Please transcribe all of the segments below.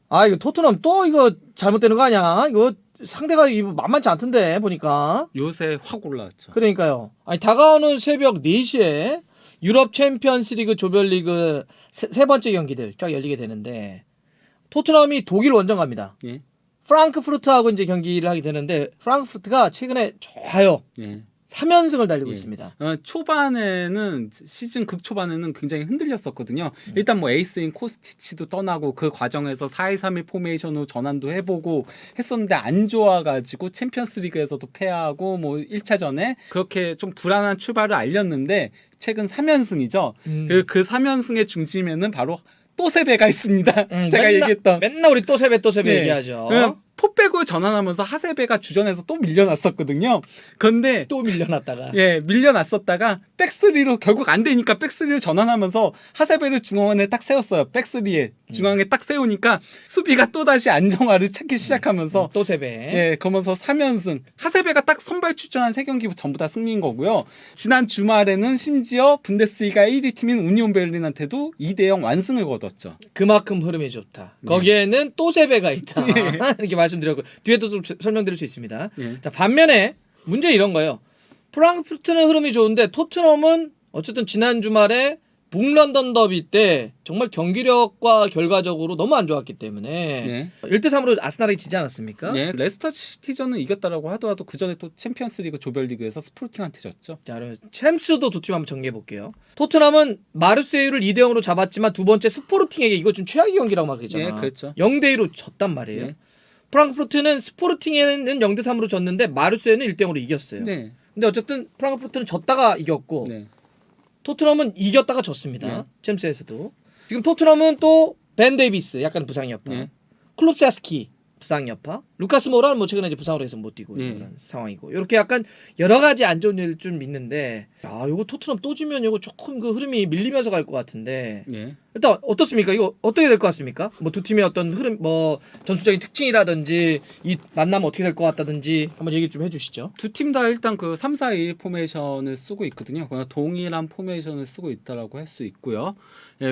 아 이거 토트넘 또 이거 잘못되는 거 아니야? 이거 상대가 이거 만만치 않던데 보니까. 요새 확 올라왔죠. 그러니까요. 아니 다가오는 새벽 4시에 유럽 챔피언스리그 조별리그 세 번째 경기들 쫙 열리게 되는데 토트넘이 독일 원정 갑니다. 예. 프랑크푸르트하고 이제 경기를 하게 되는데 프랑크푸르트가 최근에 좋아요. 예. 3연승을 달리고 예. 있습니다. 초반에는 시즌 극초반에는 굉장히 흔들렸었거든요. 일단 뭐 에이스인 코스티치도 떠나고 그 과정에서 4-2-3-1 포메이션으로 전환도 해보고 했었는데 안 좋아가지고 챔피언스리그에서도 패하고 뭐 1차전에 그렇게 좀 불안한 출발을 알렸는데 최근 3연승이죠. 그 3연승의 중심에는 바로 또세베가 있습니다. 제가 맨날, 얘기했던 맨날 우리 또세베 네. 얘기하죠. 포백을 전환하면서 하세베가 주전에서 또 밀려났었거든요. 근데 또 밀려났다가 밀려났었다가 백스리로 결국 안 되니까 백스리를 전환하면서 하세베를 중앙에 딱 세웠어요. 백스리에 중앙에 딱 세우니까 수비가 또 다시 안정화를 찾기 시작하면서 또세베. 그러면서 3연승. 하세베가 딱 선발 출전한 3경기 전부 다 승리인 거고요. 지난 주말에는 심지어 분데스리가 1위 팀인 우니온 베를린한테도 2-0 완승을 거뒀죠. 그만큼 흐름이 좋다. 거기에는 또세베가 있다. 이렇게 말씀드렸고 뒤에도 좀 설명드릴 수 있습니다. 자 반면에 문제 이런 거예요. 프랑크푸르트는 흐름이 좋은데 토트넘은 어쨌든 지난 주말에 북런던 더비 때 정말 경기력과 결과적으로 너무 안 좋았기 때문에 1-3으로 아스날이 지지 않았습니까? 레스터 시티전은 이겼다라고 하더라도 그 전에 또 챔피언스리그 조별리그에서 스포르팅한테 졌죠. 자, 그럼 챔스도 두 팀 한번 정리해 볼게요. 토트넘은 마르세유를 2-0으로 잡았지만 두 번째 스포르팅에게 이거 좀 최악의 경기라고 말했잖아. 그랬죠. 0-2로 졌단 말이에요. 프랑크푸르트는 스포르팅에는 0-3으로 졌는데 마르세유는 1-0으로 이겼어요. 근데 어쨌든 프랑크푸르트는 졌다가 이겼고 토트넘은 이겼다가 졌습니다. 챔스에서도. 지금 토트넘은 또 벤 데이비스 약간 부상 여파, 클롭사스키 부상 여파, 루카스 모라는 뭐 최근에 이제 부상으로 해서 못 뛰고 이런 상황이고 이렇게 약간 여러 가지 안 좋은 일 좀 있는데 이거 토트넘 또 지면 이거 조금 그 흐름이 밀리면서 갈 것 같은데 일단 어떻습니까? 이거 어떻게 될 것 같습니까? 뭐 두 팀의 어떤 흐름, 뭐 전술적인 특징이라든지 이 만나면 어떻게 될 것 같다든지 한번 얘기 좀 해주시죠. 두 팀 다 일단 그 3-4-2 포메이션을 쓰고 있거든요. 그냥 동일한 포메이션을 쓰고 있다라고 할 수 있고요.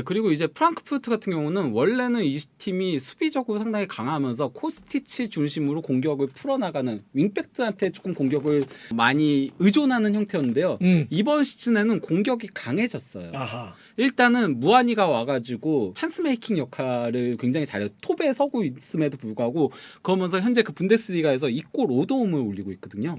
그리고 이제 프랑크푸르트 같은 경우는 원래는 이 팀이 수비적으로 상당히 강하면서 코스티치 중심으로 공격을 풀어나가는 윙백들한테 조금 공격을 많이 의존하는 형태였는데요. 이번 시즌에는 공격이 강해졌어요. 일단은 무한이가 와가지고 찬스 메이킹 역할을 굉장히 잘해요. 톱에 서고 있음에도 불구하고 그러면서 현재 그 분데스리가에서 2골 5도움을 올리고 있거든요.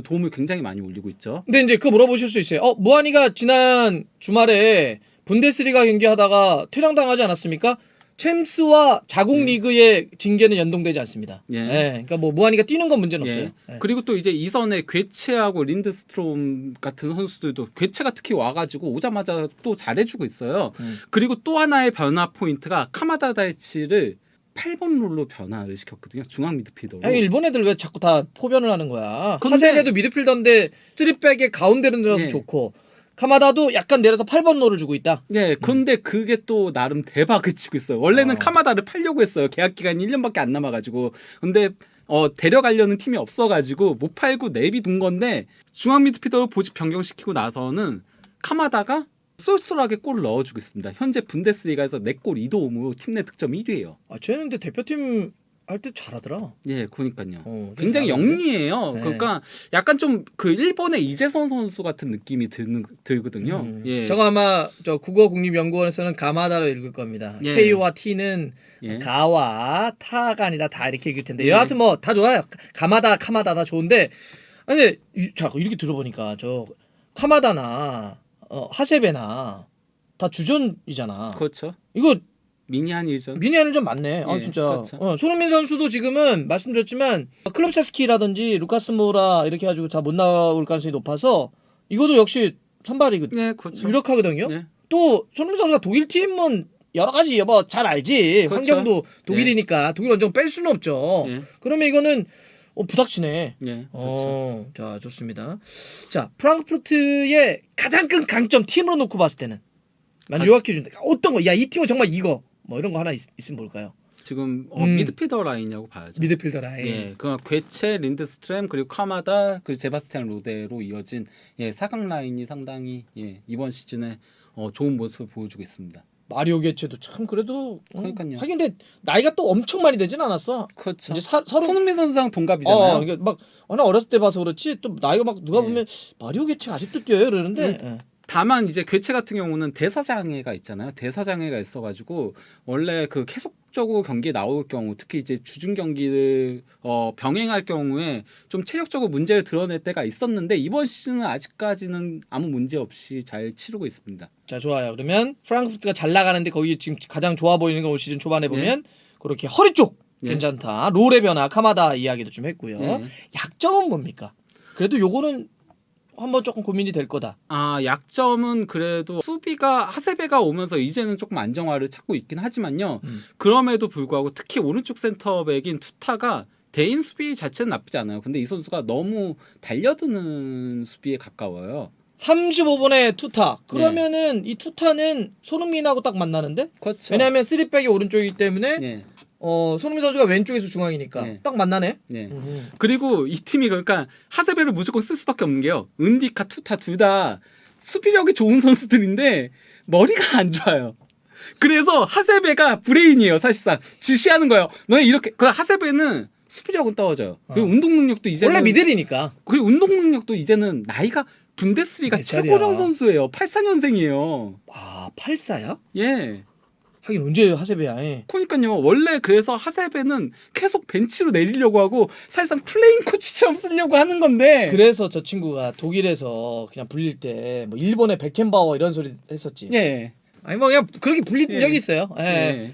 도움을 굉장히 많이 올리고 있죠. 근데 이제 그거 물어보실 수 있어요. 무한이가 지난 주말에 분데스리가 경기하다가 퇴장당하지 않았습니까? 챔스와 자국 리그의 징계는 연동되지 않습니다. 그러니까 뭐 무한이가 뛰는 건 문제는 없어요. 그리고 또 이제 이선에 괴체하고 린드스트롬 같은 선수들도 괴체가 특히 와가지고 오자마자 또 잘해주고 있어요. 그리고 또 하나의 변화 포인트가 카마다 다이치를 8번 롤로 변화를 시켰거든요. 중앙 미드필더로. 일본 애들 왜 자꾸 다 포변을 하는 거야? 하세베도 미드필더인데 3백의 가운데로 내려서 좋고 카마다도 약간 내려서 8번 롤을 주고 있다. 근데 그게 또 나름 대박을 치고 있어요. 원래는 카마다를 팔려고 했어요. 계약 기간이 1년밖에 안 남아가지고. 근데 데려가려는 팀이 없어가지고 못 팔고 내비둔 건데 중앙 미드필더로 보직 변경시키고 나서는 카마다가 쏠쏠하게 골을 넣어주고 있습니다. 현재 분데스리가에서 4골 2도움으로 팀 내 득점 1위예요. 쟤는 근데 대표팀 할 때 잘하더라. 그러니까요. 굉장히 영리해요. 그러니까 약간 좀 그 일본의 이재선 선수 같은 느낌이 들거든요. 저거 아마 저 국어국립연구원에서는 가마다로 읽을 겁니다. K와 T는 가와 타가 아니라 다 이렇게 읽을 텐데 여하튼 뭐 다 좋아요. 가마다 카마다 다 좋은데 아니 자 이렇게 들어보니까 저 카마다나 하세베나 다 주전이잖아. 그렇죠. 이거 미니한일전 좀 많네. 진짜. 그렇죠. 손흥민 선수도 지금은 말씀드렸지만 클롭사스키라든지 루카스 모라 이렇게 해가지고 다 못 나올 가능성이 높아서 이것도 역시 선발이 그렇죠. 유력하거든요. 또 손흥민 선수가 독일 팀은 여러 가지 뭐 잘 알지. 그렇죠. 환경도 독일이니까 독일 원정 뺄 수는 없죠. 그러면 이거는 부닥치네. 그렇죠. 자 좋습니다. 자 프랑크푸르트의 가장 큰 강점 팀으로 놓고 봤을 때는 난 요약해 준다. 어떤 거? 야 이 팀은 정말 이거 뭐 이런 거 하나 있으면 뭘까요? 지금 미드필더 라인이라고 봐야죠. 미드필더 라인. 그 괴체, 린드스트램 그리고 카마다 그리고 제바스티안 로데로 이어진 4강 라인이 상당히 이번 시즌에 좋은 모습을 보여주고 있습니다. 마리오 게체도 참 그래도 그러니까요. 하긴 근데 나이가 또 엄청 많이 되진 않았어. 그렇죠. 이제 서로 손흥민 선수랑 동갑이잖아요. 이게 막 워낙 어렸을 때 봐서 그렇지 또 나이가 막 누가 네. 보면 마리오 게체가 아직도 뛰어요 그러는데 예. 다만 이제 괴체 같은 경우는 대사장애가 있잖아요. 대사장애가 있어가지고 원래 그 계속적으로 경기에 나올 경우, 특히 이제 주중 경기를 병행할 경우에 좀 체력적으로 문제를 드러낼 때가 있었는데 이번 시즌은 아직까지는 아무 문제 없이 잘 치르고 있습니다. 자 좋아요. 그러면 프랑크푸르트가 잘 나가는데 거기 지금 가장 좋아 보이는 건 올 시즌 초반에 보면 그렇게 허리 쪽 괜찮다. 롤의 변화 카마다 이야기도 좀 했고요. 약점은 뭡니까? 그래도 요거는 한번 조금 고민이 될 거다. 약점은 그래도 수비가 하세베가 오면서 이제는 조금 안정화를 찾고 있긴 하지만요. 그럼에도 불구하고 특히 오른쪽 센터백인 투타가 대인 수비 자체는 나쁘지 않아요. 근데 이 선수가 너무 달려드는 수비에 가까워요. 35분에 투타. 그러면은 이 투타는 손흥민하고 딱 만나는데? 그렇죠. 왜냐하면 3백이 오른쪽이기 때문에 손흥민 선수가 왼쪽에서 중앙이니까 딱 만나네. 그리고 이 팀이 그러니까 하세베를 무조건 쓸 수밖에 없는 게요. 은디카 투타 둘 다 수비력이 좋은 선수들인데 머리가 안 좋아요. 그래서 하세베가 브레인이에요. 사실상 지시하는 거예요. 너네 이렇게. 그 하세베는 수비력은 떨어져요. 그리고 운동 능력도 이제는 원래 미들이니까. 그리고 운동 능력도 이제는 나이가 분데스리가 최고령 선수예요. 84년생이에요. 84야? 예. 하긴 언제 하세베야. 그러니까요. 원래 그래서 하세베는 계속 벤치로 내리려고 하고 사실상 플레잉 코치처럼 쓰려고 하는 건데. 그래서 저 친구가 독일에서 그냥 불릴 때 뭐 일본의 베켄바워 이런 소리 했었지. 예. 아니 뭐 그냥 그렇게 불린 적이 있어요. 예.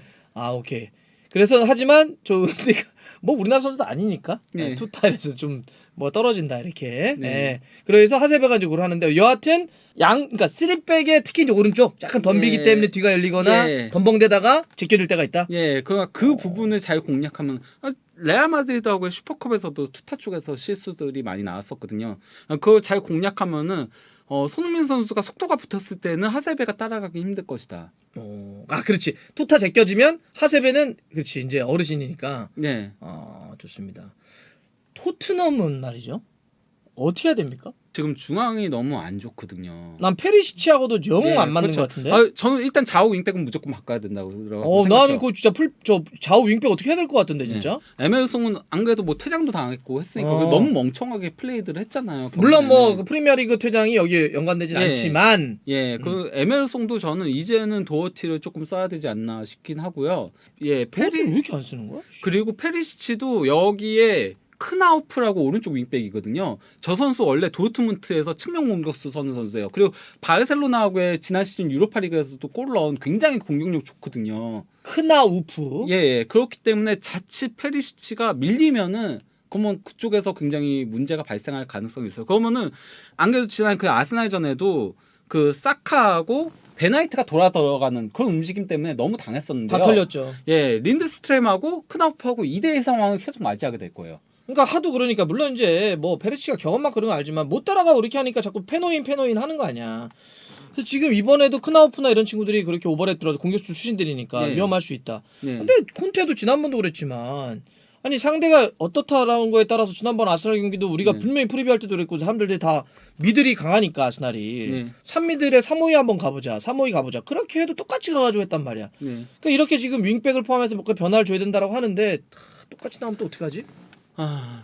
오케이. 그래서 하지만 저 은디가 뭐 우리나라 선수도 아니니까 투타에서 좀 뭐 떨어진다 이렇게. 그래서 하세베가 이제 그걸 하는데 여하튼 그러니까 3백에 특히 이제 오른쪽 약간 덤비기 때문에 뒤가 열리거나 덤벙대다가 제껴줄 때가 있다. 그 부분을 잘 공략하면 레알 마드리드하고의 슈퍼컵에서도 투타 쪽에서 실수들이 많이 나왔었거든요. 그거 잘 공략하면은 손흥민 선수가 속도가 붙었을 때는 하세베가 따라가기 힘들 것이다. 그렇지. 투타 제껴지면 하세베는 그렇지 이제 어르신이니까. 좋습니다. 토트넘은 말이죠. 어떻게 해야 됩니까? 지금 중앙이 너무 안 좋거든요. 난 페리시치하고도 영 안 맞는 것 같은데. 저는 일단 좌우 윙백은 무조건 바꿔야 된다고 생각해요. 나는 그 진짜 좌우 윙백 어떻게 해야 될 것 같은데 진짜. 에메르송은 안 그래도 뭐 퇴장도 당했고 했으니까 너무 멍청하게 플레이들을 했잖아요. 물론 뭐 그 프리미어리그 퇴장이 여기 연관되진 않지만. 그 에메르송도 저는 이제는 도어티를 조금 써야 되지 않나 싶긴 하고요. 도어티를 왜 이렇게 안 쓰는 거야? 그리고 페리시치도 여기에 크나우프라고 오른쪽 윙백이거든요. 저 선수 원래 도르트문트에서 측면 공격수 서는 선수예요. 그리고 바르셀로나하고의 지난 시즌 유로파리그에서도 골 넣은 굉장히 공격력 좋거든요. 크나우프. 그렇기 때문에 자칫 페리시치가 밀리면은 그러면 그쪽에서 굉장히 문제가 발생할 가능성이 있어요. 그러면은 안 그래도 지난 그 아스날전에도 그 사카하고 베나이트가 돌아 들어가는 그런 움직임 때문에 너무 당했었는데요. 다 털렸죠. 린드스트렘하고 크나우프하고 2대1 상황을 계속 맞이하게 될 거예요. 그러니까 하도 그러니까 물론 이제 뭐 페리치가 경험 많고 그런 거 알지만 못 따라가고 이렇게 하니까 자꾸 페노인 하는 거 아니야. 그래서 지금 이번에도 크나우프나 이런 친구들이 그렇게 오버랩 들어서 공격수 출신들이니까 위험할 수 있다. 근데 콘테도 지난번도 그랬지만 아니 상대가 어떻다라는 거에 따라서 지난번 아스날 경기도 우리가 분명히 프리뷰할 때도 그랬고 사람들이 다 미들이 강하니까 아스날이 3미들에 3호이 한번 가보자 3호이 가보자 그렇게 해도 똑같이 가가지고 했단 말이야. 그러니까 이렇게 지금 윙백을 포함해서 뭔가 변화를 줘야 된다라고 하는데 똑같이 나오면 또 어떡하지?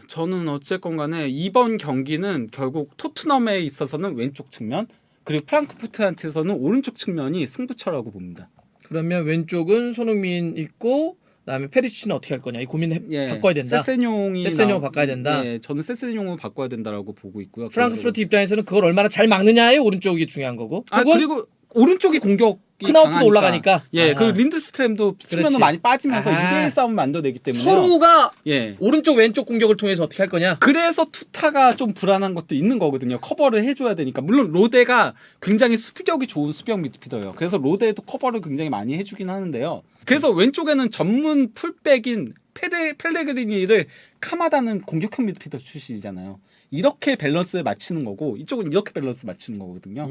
저는 어쨌건 간에 이번 경기는 결국 토트넘에 있어서는 왼쪽 측면 그리고 프랑크푸르트한테서는 오른쪽 측면이 승부처라고 봅니다. 그러면 왼쪽은 손흥민 있고 그다음에 페리시치는 어떻게 할 거냐 이 고민 바꿔야 된다. 세세뇽 바꿔야 된다. 저는 세세뇽을 바꿔야 된다라고 보고 있고요. 프랑크푸르트 입장에서는 그걸 얼마나 잘 막느냐의 오른쪽이 중요한 거고. 그리고 오른쪽이 공격 크나우프도 올라가니까. 그 린드스트렘도 측면으로 많이 빠지면서 2대1 싸움을 만들어내기 때문에 서로가 오른쪽 왼쪽 공격을 통해서 어떻게 할 거냐. 그래서 투타가 좀 불안한 것도 있는 거거든요. 커버를 해줘야 되니까. 물론 로데가 굉장히 수비력이 좋은 수비형 미드필더예요. 그래서 로데도 커버를 굉장히 많이 해주긴 하는데요. 그래서 왼쪽에는 전문 풀백인 펠레그리니를 카마다는 공격형 미드필더 출신이잖아요. 이렇게 밸런스를 맞추는 거고 이쪽은 이렇게 밸런스 맞추는 거거든요.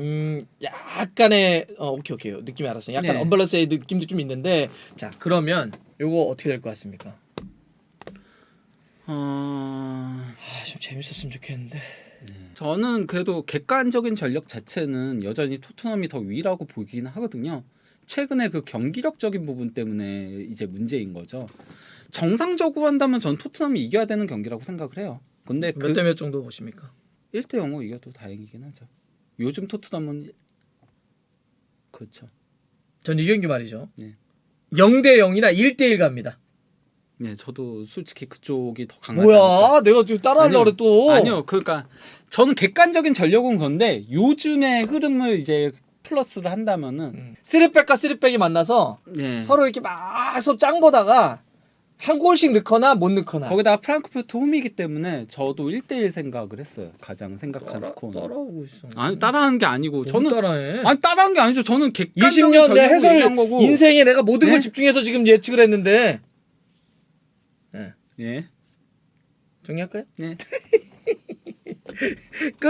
약간의 오케이 느낌이 알았어요. 약간 언밸런스의 느낌도 좀 있는데 자 그러면 요거 어떻게 될 것 같습니까? 좀 재밌었으면 좋겠는데. 저는 그래도 객관적인 전력 자체는 여전히 토트넘이 더 위라고 보긴 하거든요. 최근에 그 경기력적인 부분 때문에 이제 문제인 거죠. 정상적으로 한다면 전 토트넘이 이겨야 되는 경기라고 생각을 해요. 근데 몇 대 몇 정도 보십니까? 1대 0으로 이겨도 다행이긴 하죠. 요즘 토트넘은 그렇죠. 전 이 경기 말이죠. 네. 0대 0이나 1대 1 갑니다. 네, 저도 솔직히 그쪽이 더 강하지 뭐야? 않을까. 내가 지금 따라하려고 그래 또. 아니요, 그러니까 저는 객관적인 전력은 건데 요즘의 흐름을 이제 플러스를 한다면은 3백과 3백이 만나서 네. 서로 이렇게 막 서로 짱 보다가 한 골씩 넣거나 못 넣거나. 거기다가 프랑크푸르트 홈이기 때문에 저도 1대1 생각을 했어요. 가장 생각한 스코어는. 따라오고 있어. 아니 따라하는 게 아니고 저는 저는 따라해. 아니 따라한 게 아니죠. 저는 객관적인 20년 내 전력을 해설 얘기한 거고. 인생에 내가 모든 네? 걸 집중해서 지금 예측을 했는데. 네. 예. 정리할까요? 네. 끝.